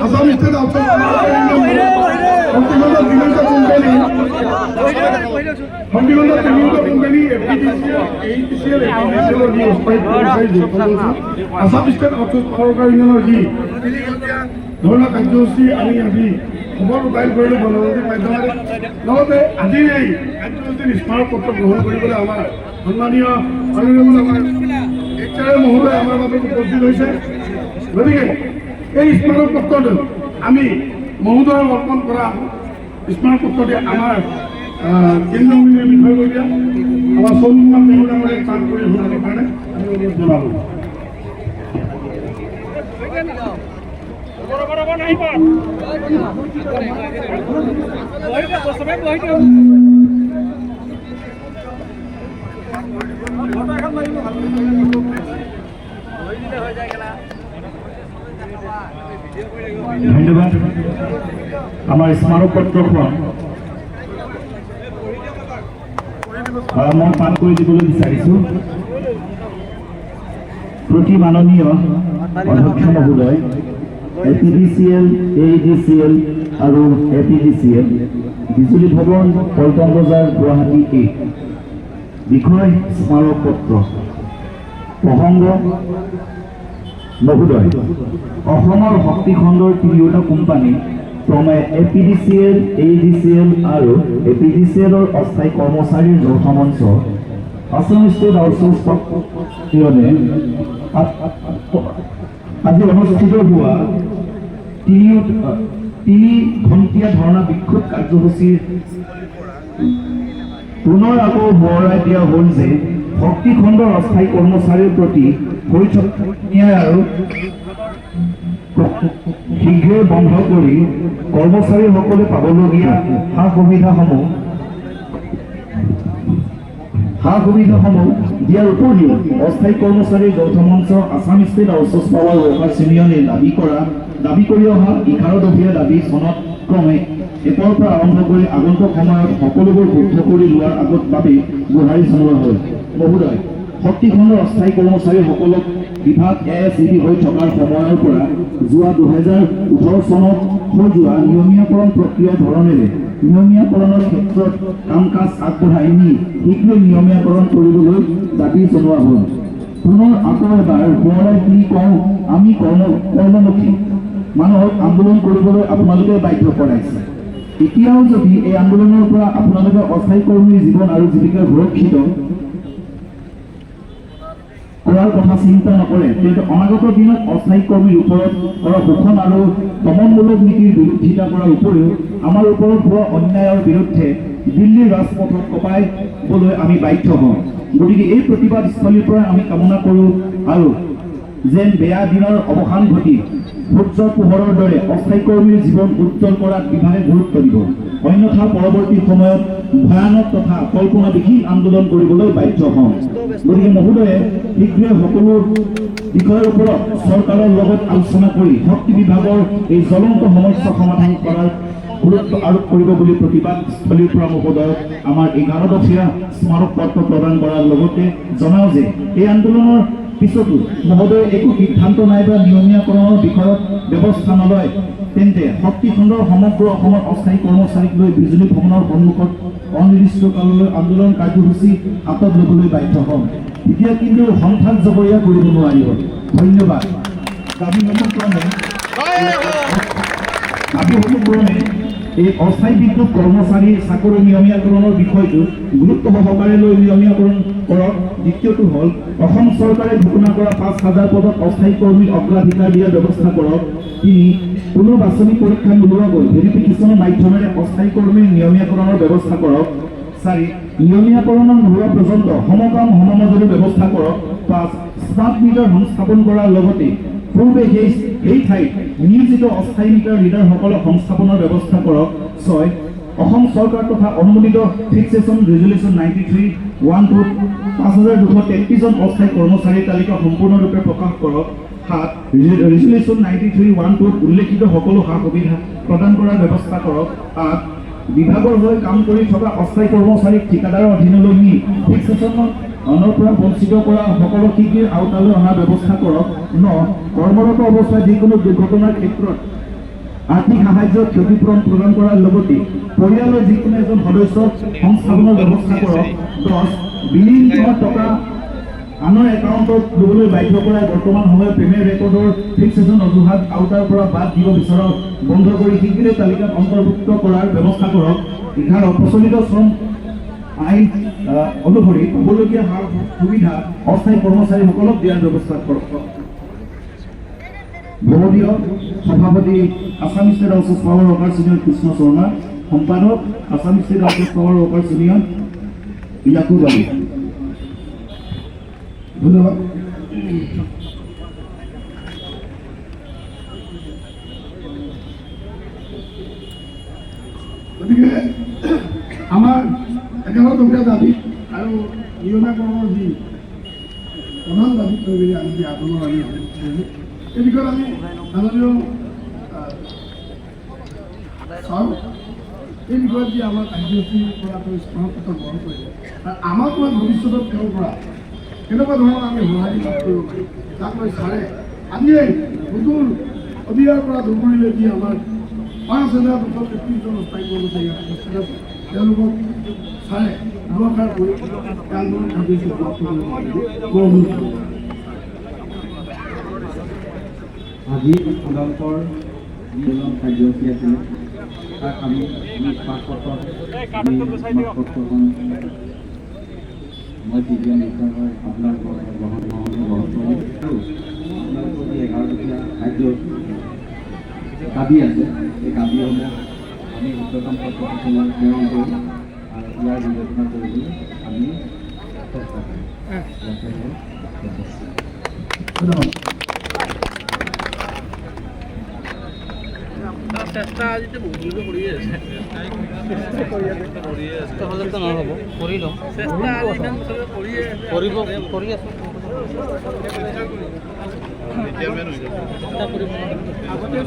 Assam state Hondigonda Telugu Company, APDCL, Assam State Power Energy, ধৰণৰ কাৰ্যসূচী আমি আজি খবৰ ৰূপায়ণ কৰিলোঁ বনবন্দী মাধ্যমেৰে লগতে আজিৰ এই কাৰ্যসূচীৰ স্মাৰক পত্ৰ গ্ৰহণ কৰিবলৈ আমাৰ সন্মানীয় অনিৰবল আমাৰ HRM মহোদয় আমাৰ মাজত উপস্থিত হৈছে। গতিকে এই স্মাৰক পত্ৰটো আমি মহোদয়ক অৰ্পণ কৰা স্মাৰক পত্ৰটি আমাৰ কেন্দ্ৰীয় বিষয়ববীয়া আমাৰ সৌকুমাৰ নেহৰু ডাঙৰীয়াক কাম কৰি শুনাৰ কাৰণে আমি অনুৰোধ জনালোঁ। ধন্যবাদ। আমাৰ স্মাৰক পত্ৰখন মই পাঠ কৰি দিবলৈ বিচাৰিছোঁ। প্ৰতি মাননীয় অধ্যক্ষ মহোদয়, APDCL, AEDCL আৰু APDCL, বিজুলী ভৱন, পল্টন বজাৰ, গুৱাহাটী বিষয় স্মাৰক পত্ৰ প্ৰসংগ মহোদয়, অসমৰ শক্তি খণ্ডৰ তিনিওটা কোম্পানী ক্ৰমে APDCL, AEDCL আৰু APDCLৰ অস্থায়ী কৰ্মচাৰীৰ যৌথ মঞ্চ আসাম ষ্টেট আউটচোৰ্চ ইউনিয়নে আজি অনুষ্ঠিত হোৱা তিনি ঘণ্টীয়া ধৰ্ণা বিক্ষোভ কাৰ্যসূচীৰ পুনৰ আকৌ সোঁৱৰাই দিয়া হ'ল যে শক্তি খণ্ডৰ অস্থায়ী কৰ্মচাৰীৰ প্ৰতি হৈ থকা ন্যায় আৰু শীঘ্ৰে বন্ধ কৰি কৰ্মচাৰীসকলে পাবলগীয়া সা সুবিধাসমূহ দিয়াৰ উপৰিও অস্থায়ী কৰ্মচাৰীৰ যৌথ মঞ্চ আসাম ষ্টেট আউটচোৰ্চ পাৱাৰ ৱৰ্কাৰ্ছ ইউনিয়নে দাবী কৰি অহা 11 দফীয়া দাবী চনত ক্ৰমে 1ৰ পৰা আৰম্ভ কৰি আগন্তুক সময়ত সকলোবোৰ শুদ্ধ কৰি লোৱাৰ আগত বাবে গুহাৰি জনোৱা হ'ল। মহোদয়, শক্তি খণ্ডৰ অস্থায়ী কৰ্মচাৰীসকলক বিভাগ ASEB হৈ থকাৰ সময়ৰ পৰা যোৱা 2018 চনত হৈ যোৱা নিয়মীয়াকৰণ প্ৰক্ৰিয়াৰ ধৰণেৰে নিয়মীয়াকৰণৰ ক্ষেত্ৰত কাম কাজ আগবঢ়াই নি শীঘ্ৰে নিয়মীয়াকৰণ কৰিবলৈ দাবী জনোৱা হ'ল। পুনৰ আকৌ এবাৰ সোঁৱৰাই দি কওঁ, আমি কৰ্মমুখী মানুহক আন্দোলন কৰিবলৈ আপোনালোকে বাধ্য কৰাইছে। এতিয়াও যদি এই আন্দোলনৰ পৰা আপোনালোকে অস্থায়ী কৰ্মীৰ জীৱন আৰু জীৱিকা সুৰক্ষিত কৰাৰ কথা চিন্তা নকৰে, তেন্তে অনাগত দিনত অস্থায়ী কৰ্মীৰ ওপৰত কৰা শোষণ আৰু দমনমূলক নীতিৰ বিৰোধিতা কৰাৰ উপৰিও আমাৰ ওপৰত হোৱা অন্যায়ৰ বিৰুদ্ধে দিল্লীৰ ৰাজপথত কঁপাইবলৈ আমি বাধ্য হওঁ। গতিকে এই প্ৰতিবাদস্থলীৰ পৰা আমি কামনা কৰোঁ আৰু যেন বেয়া দিনৰ অৱসান ঘটি সূৰ্যৰ পোহৰৰ দৰে অস্থায়ী কৰ্মীৰ জীৱন উজ্জ্বল কৰাত বিভাগে গুৰুত্ব দিব। অন্যথা পৰৱৰ্তী সময়ত ভয়ানক তথা কল্পনাবিহীন আন্দোলন কৰিবলৈ বাধ্য হওঁ। গতিকে মহোদয়ে শীঘ্ৰে সকলো বিষয়ৰ ওপৰত চৰকাৰৰ লগত আলোচনা কৰি শক্তি বিভাগৰ এই জ্বলন্ত সমস্যা সমাধান কৰাৰ গুৰুত্ব আৰোপ কৰিব বুলি প্ৰতিবাদস্থলীৰ পৰা মহোদয়ক আমাৰ 11 দফীয়া স্মাৰক পত্ৰ প্ৰদান কৰাৰ লগতে জনাওঁ যে এই আন্দোলনৰ পিছতো মহোদয়ে একো সিদ্ধান্ত নাইবা নিয়মীয়াকৰণৰ বিষয়ত ব্যৱস্থা নলয়, তেন্তে শক্তি খণ্ডৰ সমগ্ৰ অসমৰ অস্থায়ী কৰ্মচাৰীক লৈ বিজুলী ভৱনৰ সন্মুখত অনিৰ্দিষ্টকাললৈ আন্দোলন কাৰ্যসূচী হাতত ল'বলৈ বাধ্য হ'ম। এতিয়া কিন্তু সন্থাক জগৰীয়া কৰিব নোৱাৰিব। ধন্যবাদ। দাবী অনুক্ৰমে এই অস্থায়ী বিদ্যুৎ কৰ্মচাৰীৰ চাকৰি নিয়মীয়াকৰণৰ বিষয়টো গুৰুত্ব সহকাৰে লৈ নিয়মীয়াকৰণ কৰক। দ্বিতীয়টো হ'ল অসম চৰকাৰে ঘোষণা কৰা 5,000 পদত অস্থায়ী কৰ্মীক অগ্ৰাধিকাৰ দিয়াৰ ব্যৱস্থা কৰক। 3. কোনো বাছনি পৰীক্ষা নোলোৱাকৈ ভেৰিফিকেশ্যনৰ মাধ্যমেৰে অস্থায়ী কৰ্মীৰ নিয়মীয়াকৰণৰ ব্যৱস্থা কৰক। 4. নিয়মীয়াকৰণ নোহোৱা পৰ্যন্ত সমকাম সমমজুৰিৰ ব্যৱস্থা কৰক। 5. স্মাৰ্ট মিটাৰ সংস্থাপন কৰাৰ লগতে পূৰ্বে সেই ঠাইত নিয়োজিত অস্থায়ী মিটাৰ ৰিডাৰসকলক সংস্থাপনৰ ব্যৱস্থা কৰক। 6. অসম চৰকাৰ তথা অনুমোদিত ফিক্সেশ্যন ৰেজুলেশ্যন 93(1)2 5,233 জন অস্থায়ী কৰ্মচাৰীৰ তালিকা সম্পূৰ্ণৰূপে প্ৰকাশ কৰক। 7. ৰেজুলেশ্যন 93(1)2 উল্লেখিত সকলো সা সুবিধা প্ৰদান কৰাৰ ব্যৱস্থা কৰক। 8. বিভাগৰ হৈ কাম কৰি থকা অস্থায়ী কৰ্মচাৰীক ঠিকাদাৰৰ অধীনলৈ নি অন্নৰ পৰা বঞ্চিত কৰা সকলো শিক্ষিৰ আওতালৈ অনাৰ ব্যৱস্থা কৰক। 9. কৰ্মৰত অৱস্থাত যিকোনো দুৰ্ঘটনাৰ ক্ষেত্ৰত আৰ্থিক সাহায্য ক্ষতিপূৰণ প্ৰদান কৰাৰ লগতে পৰিয়ালৰ যিকোনো এজন সদস্যক সংস্থাপনৰ ব্যৱস্থা কৰক। 10. বিলীন হোৱা টকা আনৰ একাউণ্টত ল'বলৈ বাধ্য কৰাই বৰ্তমান সময়ত পেমেণ্ট ৰেকৰ্ডৰ ফিক্সেশ্যন অজুহাত আওতাৰ পৰা বাদ দিব বিচৰক বন্ধ কৰি শীঘ্ৰে তালিকাত অন্তৰ্ভুক্ত কৰাৰ ব্যৱস্থা কৰক। 11. প্ৰচলিত শ্ৰম আইন অনুসৰি পাবলগীয়া সুবিধা অস্থায়ী কৰ্মচাৰীসকলক দিয়াৰ ব্যৱস্থা কৰক। ভৱদীয় সভাপতি Assam state house of power workers union Krishna Sharma, সম্পাদক Assam state house of power workers union Yakub Ali. ধন্যবাদ। গতিকে আমাৰ একেবাৰে টকীয়া দাবী আৰু নিয়মীয়া কৰ্মৰ যি প্ৰধান দাবী কৰি আমি যি আন্দোলন আমি এই বিষয়ত আমি মাননীয় চাওঁ এই বিষয়ত যি আমাৰ কাৰ্যসূচী কৰাটো স্মৰণপত্ৰ গ্ৰহণ কৰিছে আৰু আমাক মই ভৱিষ্যতত তেওঁৰ পৰা কেনেকুৱা ধৰণৰ আমি সঁহাৰি লাভ কৰিব পাৰিম তাক লৈ ছাৰে আজিয়েই নতুন অধিয়াৰ পৰা ধুবুৰীলৈ যি আমাৰ 5,233জন অস্থায়ী কৰ্মচাৰী উপস্থিত আছে তেওঁলোকক ছাৰে ব্যৱসায় কৰি আন্দোলন কাৰ্যসূচী সমাপ্ত কৰিব আজি আপোনালোকৰ যিজন কাৰ্যসূচী আছিলে তাক আমি পাঠপত্ৰখন মই যিজন বিষয় হয় আপোনালোকৰ গ্ৰহণ কৰিম আৰু আপোনালোকৰ যি 11টকীয়া কাৰ্যসূচী দাবী আছে এই দাবীসমূহ আমি উচ্চতম কৰ্তৃপক্ষলৈ প্ৰেৰণ কৰিম আৰু ইয়াৰ বিবেচনা কৰিবলৈ আমি চেষ্টা কৰিম। ধন্যবাদ। চেষ্টা আজিতো বহুতে কৰিয়ে আছে নহ'ব কৰি লওঁ চেষ্টা কৰি আছোঁ আগতে